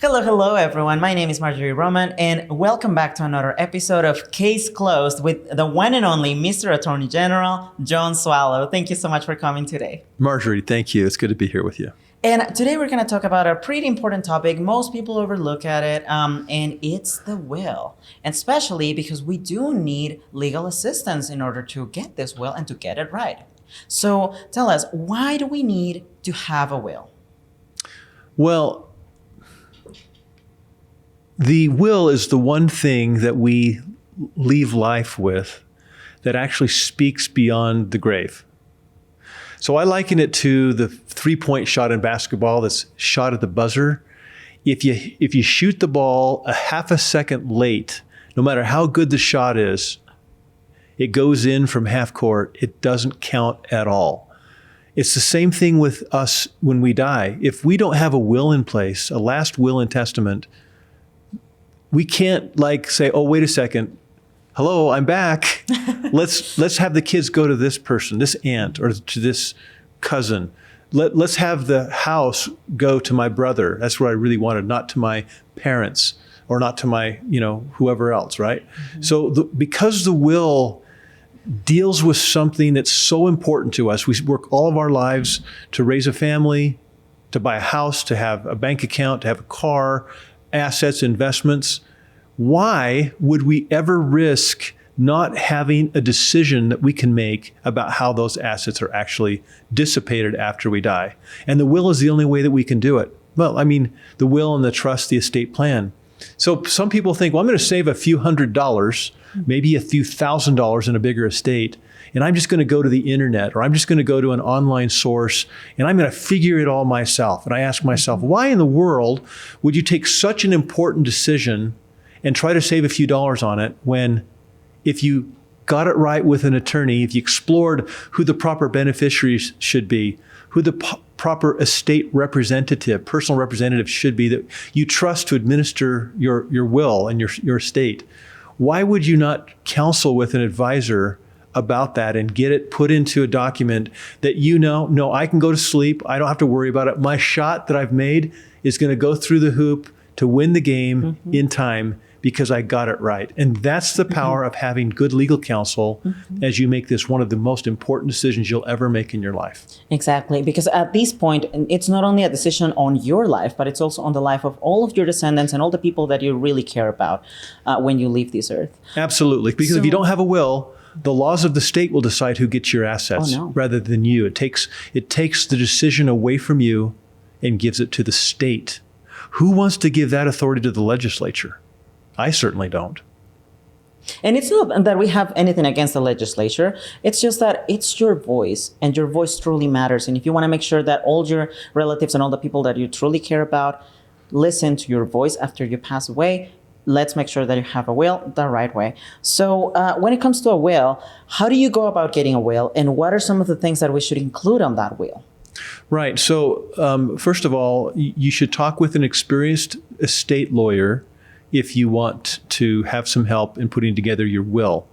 Hello, everyone. My name is Marjorie Roman, and welcome back to another episode of Case Closed with the one and only Mr. Attorney General, John Swallow. Thank you so much for coming today. Marjorie, thank you. It's good to be here with you. And today we're going to talk about a pretty important topic. Most people overlook at it, and it's the will. And especially because we do need legal assistance in order to get this will and to get it right. So tell us, why do we need to have a will? Well, the will is the one thing that we leave life with that actually speaks beyond the grave. So I liken it to the three-point shot in basketball that's shot at the buzzer. If you shoot the ball a half a second late, no matter how good the shot is, it goes in from half court. It doesn't count at all. It's the same thing with us when we die. If we don't have a will in place, a last will and testament, we can't say, oh, wait a second. Hello, I'm back. Let's have the kids go to this person, this aunt, or to this cousin. Let's have the house go to my brother. That's what I really wanted, not to my parents or not to my, whoever else, right? Mm-hmm. So because the will deals with something that's so important to us, we work all of our lives to raise a family, to buy a house, to have a bank account, to have a car, assets, investments. Why would we ever risk not having a decision that we can make about how those assets are actually dissipated after we die? And the will is the only way that we can do it. Well, the will and the trust, the estate plan. So some people think, well, I'm going to save a few $100s, maybe a few $1,000s in a bigger estate, and I'm just going to go to the internet, or I'm just going to go to an online source, and I'm going to figure it all myself. And I ask myself, why in the world would you take such an important decision and try to save a few dollars on it when, if you got it right with an attorney, if you explored who the proper beneficiaries should be, who the proper estate representative, personal representative should be that you trust to administer your will and your estate, why would you not counsel with an advisor about that and get it put into a document that no, I can go to sleep. I don't have to worry about it. My shot that I've made is going to go through the hoop to win the game in time because I got it right. And that's the power of having good legal counsel as you make this one of the most important decisions you'll ever make in your life. Exactly. Because at this point, it's not only a decision on your life, but it's also on the life of all of your descendants and all the people that you really care about when you leave this earth. Absolutely. Because if you don't have a will, the laws of the state will decide who gets your assets rather than you. It takes the decision away from you and gives it to the state. Who wants to give that authority to the legislature? I certainly don't. And it's not that we have anything against the legislature. It's just that it's your voice, and your voice truly matters. And if you want to make sure that all your relatives and all the people that you truly care about listen to your voice after you pass away, let's make sure that you have a will the right way. So when it comes to a will, how do you go about getting a will, and what are some of the things that we should include on that will? Right. So first of all, you should talk with an experienced estate lawyer if you want to have some help in putting together your will.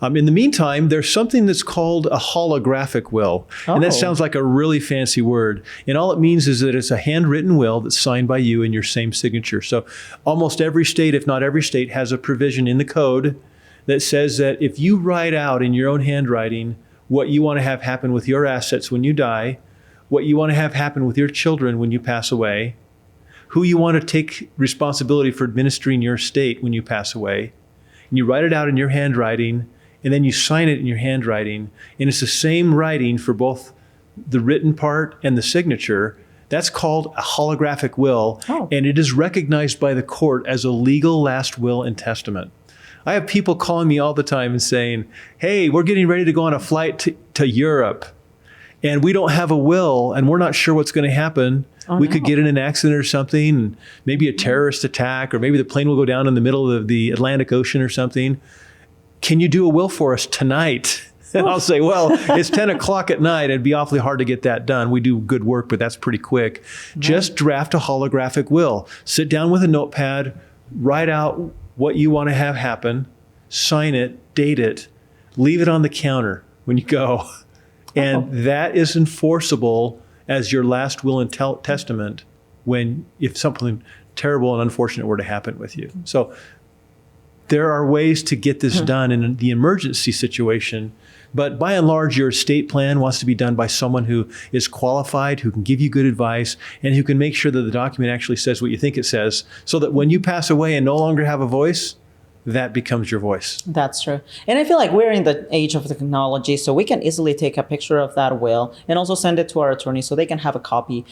In the meantime, there's something that's called a holographic will. And that sounds like a really fancy word. And all it means is that it's a handwritten will that's signed by you in your same signature. So almost every state, if not every state, has a provision in the code that says that if you write out in your own handwriting what you want to have happen with your assets when you die, what you want to have happen with your children when you pass away, who you want to take responsibility for administering your estate when you pass away, and you write it out in your handwriting, and then you sign it in your handwriting, and it's the same writing for both the written part and the signature. That's called a holographic will, and it is recognized by the court as a legal last will and testament. I have people calling me all the time and saying, hey, we're getting ready to go on a flight to Europe, and we don't have a will, and we're not sure what's going to happen. We could get in an accident or something, and maybe a terrorist attack, or maybe the plane will go down in the middle of the Atlantic Ocean or something. Can you do a will for us tonight? And I'll say, well, it's 10 o'clock at night. It'd be awfully hard to get that done. We do good work, but that's pretty quick. Just draft a holographic will. Sit down with a notepad, write out what you want to have happen, sign it, date it, leave it on the counter when you go. And that is enforceable as your last will and testament if something terrible and unfortunate were to happen with you. So there are ways to get this done in the emergency situation. But by and large, your estate plan wants to be done by someone who is qualified, who can give you good advice, and who can make sure that the document actually says what you think it says, so that when you pass away and no longer have a voice, that becomes your voice. That's true. And I feel like we're in the age of technology, so we can easily take a picture of that will and also send it to our attorney so they can have a copy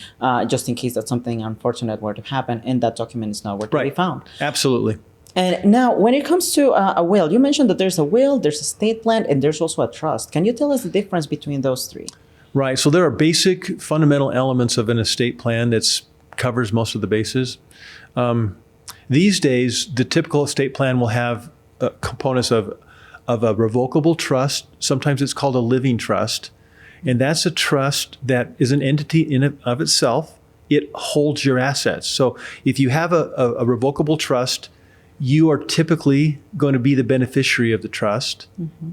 just in case that something unfortunate were to happen and that document is nowhere to be found. Absolutely. And now, when it comes to a will, you mentioned that there's a will, there's a estate plan, and there's also a trust. Can you tell us the difference between those three? Right. So there are basic fundamental elements of an estate plan that covers most of the bases. These days, the typical estate plan will have components of a revocable trust. Sometimes it's called a living trust. And that's a trust that is an entity in and of itself. It holds your assets. So if you have a revocable trust, you are typically going to be the beneficiary of the trust. Mm-hmm.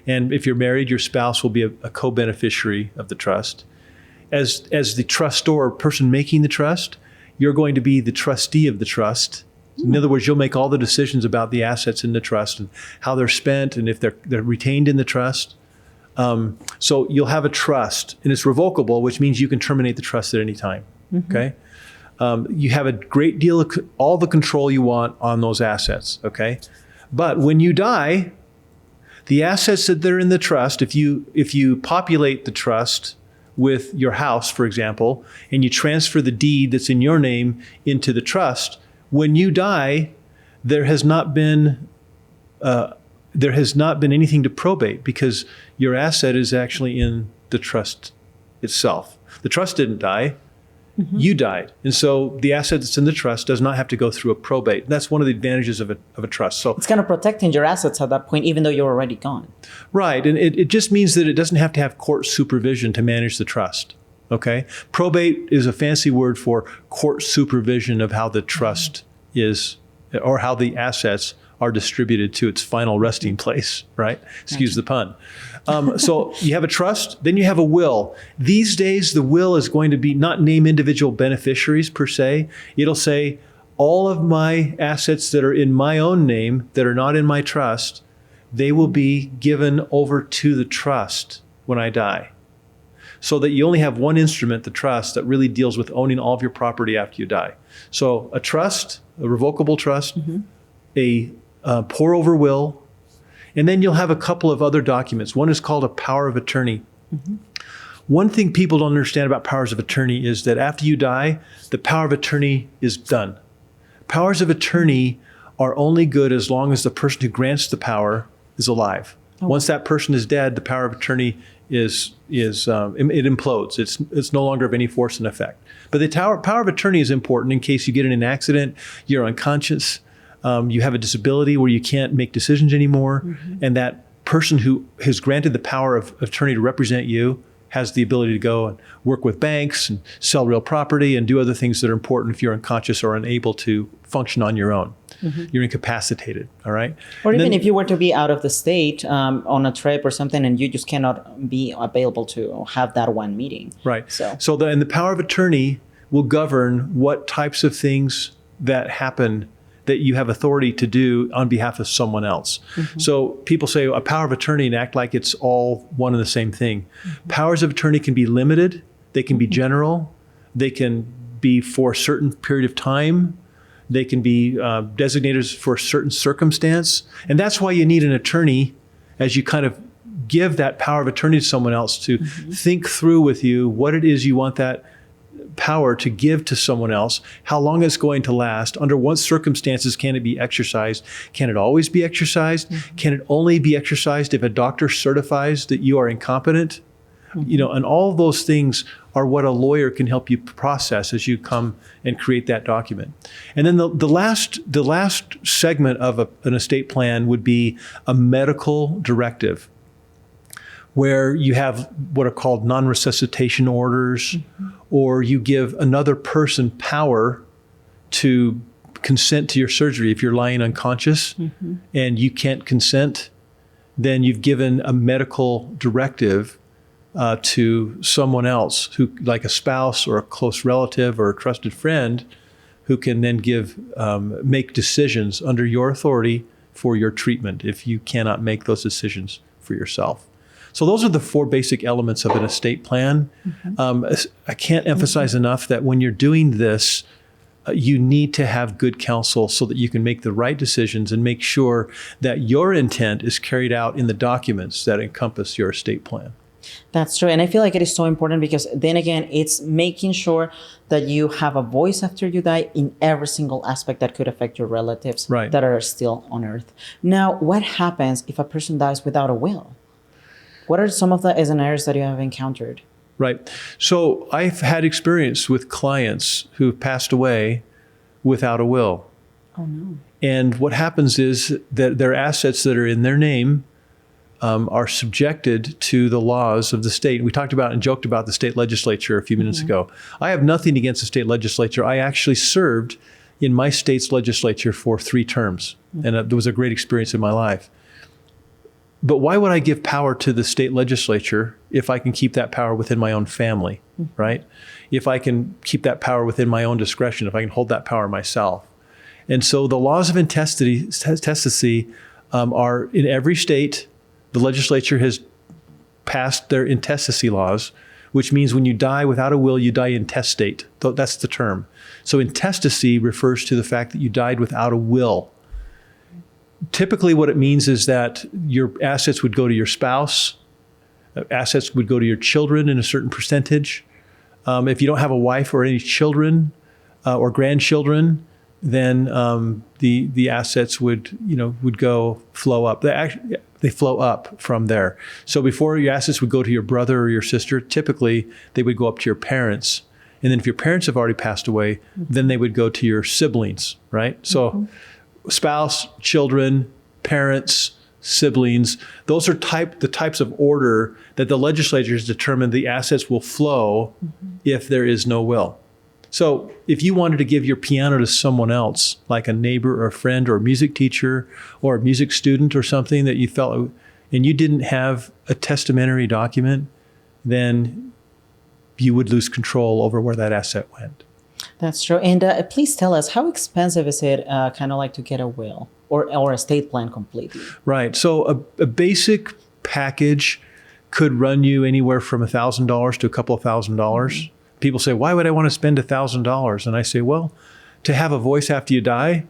And if you're married, your spouse will be a co-beneficiary of the trust. As the trustor or person making the trust, you're going to be the trustee of the trust. In other words, you'll make all the decisions about the assets in the trust and how they're spent and if they're retained in the trust. So you'll have a trust, and it's revocable, which means you can terminate the trust at any time. Mm-hmm. Okay. You have a great deal of all the control you want on those assets. Okay. But when you die, the assets that are in the trust, if you populate the trust with your house, for example, and you transfer the deed that's in your name into the trust, when you die, there has not been anything to probate because your asset is actually in the trust itself. The trust didn't die. Mm-hmm. You died. And so the asset that's in the trust does not have to go through a probate. That's one of the advantages of a trust. So it's kind of protecting your assets at that point, even though you're already gone. Right. And it just means that it doesn't have to have court supervision to manage the trust. Okay? Probate is a fancy word for court supervision of how the trust is, or how the assets are distributed to its final resting place, right? Excuse the pun. So you have a trust, then you have a will. These days, the will is going to be not name individual beneficiaries per se. It'll say, all of my assets that are in my own name, that are not in my trust, they will be given over to the trust when I die. So that you only have one instrument, the trust, that really deals with owning all of your property after you die. So a trust, a revocable trust, mm-hmm. a pour-over will, and then you'll have a couple of other documents. One is called a power of attorney. Mm-hmm. One thing people don't understand about powers of attorney is that after you die, the power of attorney is done. Powers of attorney are only good as long as the person who grants the power is alive. Oh. Once that person is dead, the power of attorney it implodes. It's no longer of any force and effect. But the power of attorney is important in case you get in an accident, you're unconscious, you have a disability where you can't make decisions anymore, mm-hmm. and that person who has granted the power of attorney to represent you has the ability to go and work with banks and sell real property and do other things that are important if you're unconscious or unable to function on your own. Mm-hmm. You're incapacitated, all right? Or even if you were to be out of the state on a trip or something and you just cannot be available to have that one meeting. Right. And the power of attorney will govern what types of things that happen that you have authority to do on behalf of someone else. Mm-hmm. So people say a power of attorney and act like it's all one and the same thing. Mm-hmm. Powers of attorney can be limited. They can be general. They can be for a certain period of time. They can be designated for a certain circumstance. And that's why you need an attorney as you kind of give that power of attorney to someone else to mm-hmm. think through with you what it is you want that power to give to someone else, how long it's going to last, under what circumstances can it be exercised, can it always be exercised, mm-hmm. can it only be exercised if a doctor certifies that you are incompetent, mm-hmm. And all those things are what a lawyer can help you process as you come and create that document. And then the last segment of an estate plan would be a medical directive, where you have what are called non-resuscitation orders, mm-hmm. or you give another person power to consent to your surgery. If you're lying unconscious mm-hmm. and you can't consent, then you've given a medical directive to someone else, who, like a spouse or a close relative or a trusted friend, who can then make decisions under your authority for your treatment if you cannot make those decisions for yourself. So those are the four basic elements of an estate plan. I can't emphasize enough that when you're doing this, you need to have good counsel so that you can make the right decisions and make sure that your intent is carried out in the documents that encompass your estate plan. That's true. And I feel like it is so important because then again, it's making sure that you have a voice after you die in every single aspect that could affect your relatives that are still on earth. Now, what happens if a person dies without a will? What are some of the scenarios that you have encountered? Right. So I've had experience with clients who've passed away without a will. Oh, no. And what happens is that their assets that are in their name are subjected to the laws of the state. We talked about and joked about the state legislature a few minutes ago. I have nothing against the state legislature. I actually served in my state's legislature for 3 terms, and it was a great experience in my life. But why would I give power to the state legislature if I can keep that power within my own family, right? If I can keep that power within my own discretion, if I can hold that power myself. And so the laws of intestacy are in every state. The legislature has passed their intestacy laws, which means when you die without a will, you die intestate. That's the term. So intestacy refers to the fact that you died without a will. Typically what it means is that your assets would go to your spouse, assets would go to your children in a certain percentage. If you don't have a wife or any children or grandchildren, then the assets would flow up. They flow up from there. So before your assets would go to your brother or your sister, typically they would go up to your parents. And then if your parents have already passed away, then they would go to your siblings, right? So spouse, children, parents, siblings, those are the types of order that the legislature has determined the assets will flow if there is no will. So if you wanted to give your piano to someone else, like a neighbor or a friend or a music teacher or a music student or something that you felt, and you didn't have a testamentary document, then you would lose control over where that asset went. That's true. And please tell us, how expensive is it kind of like to get a will or estate plan completely? Right. So a basic package could run you anywhere from $1,000 to a couple of $1,000. People say, why would I want to spend $1,000? And I say, well, to have a voice after you die,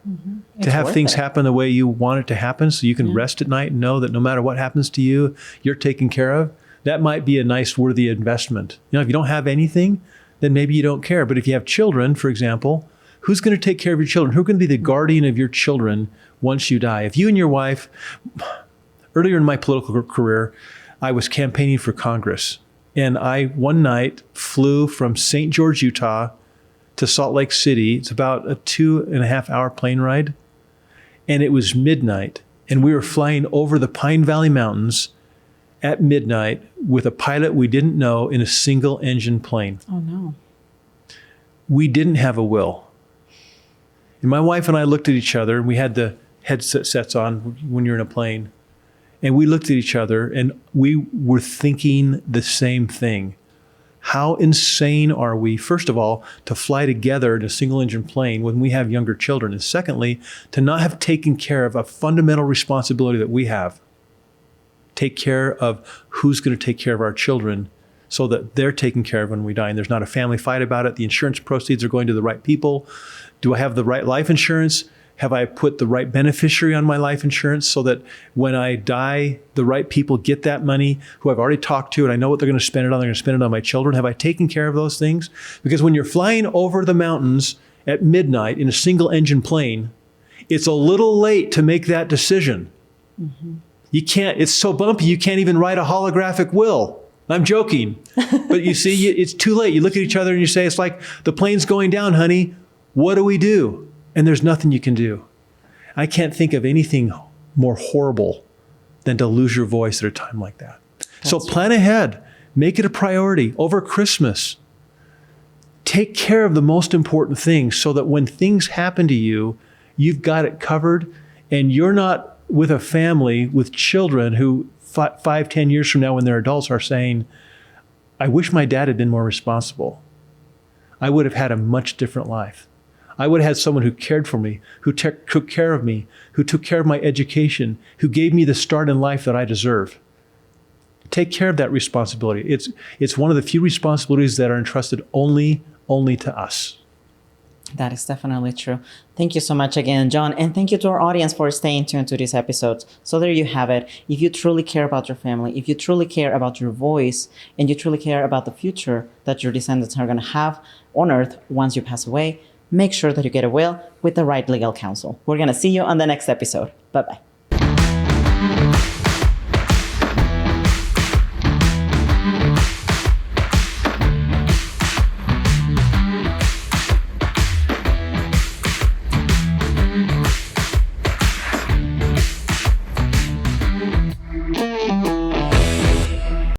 to have things happen the way you want it to happen so you can rest at night and know that no matter what happens to you, you're taken care of. That might be a nice, worthy investment. If you don't have anything, then maybe you don't care. But if you have children, for example, who's going to take care of your children? Who's going to be the guardian of your children once you die? If you and your wife, earlier in my political career, I was campaigning for Congress. And I, one night, flew from St. George, Utah to Salt Lake City. It's about a 2.5-hour plane ride. And it was midnight. And we were flying over the Pine Valley Mountains at midnight with a pilot we didn't know in a single engine plane. Oh, no. We didn't have a will. And my wife and I looked at each other, and we had the headsets on when you're in a plane. And we looked at each other and we were thinking the same thing. How insane are we, first of all, to fly together in a single engine plane when we have younger children? And secondly, to not have taken care of a fundamental responsibility that we have. Take care of who's going to take care of our children so that they're taken care of when we die. And there's not a family fight about it. The insurance proceeds are going to the right people. Do I have the right life insurance? Have I put the right beneficiary on my life insurance so that when I die, the right people get that money who I've already talked to and I know what they're going to spend it on? They're going to spend it on my children. Have I taken care of those things? Because when you're flying over the mountains at midnight in a single engine plane, it's a little late to make that decision. You can't, it's so bumpy, you can't even write a holographic will. I'm joking. But you see, it's too late. You look at each other and you say, it's like the plane's going down, honey. What do we do? And there's nothing you can do. I can't think of anything more horrible than to lose your voice at a time like that. So plan ahead. Make it a priority over Christmas. Take care of the most important things so that when things happen to you, you've got it covered and you're not with a family with children who 5-10 years from now when they're adults are saying, I wish my dad had been more responsible. I would have had a much different life. I would have had someone who cared for me, who took care of me, who took care of my education, who gave me the start in life that I deserve. Take care of that responsibility. It's one of the few responsibilities that are entrusted only to us. That is definitely true. Thank you so much again, John. And thank you to our audience for staying tuned to these episodes. So there you have it. If you truly care about your family, if you truly care about your voice, and you truly care about the future that your descendants are going to have on earth once you pass away, make sure that you get a will with the right legal counsel. We're going to see you on the next episode. Bye-bye.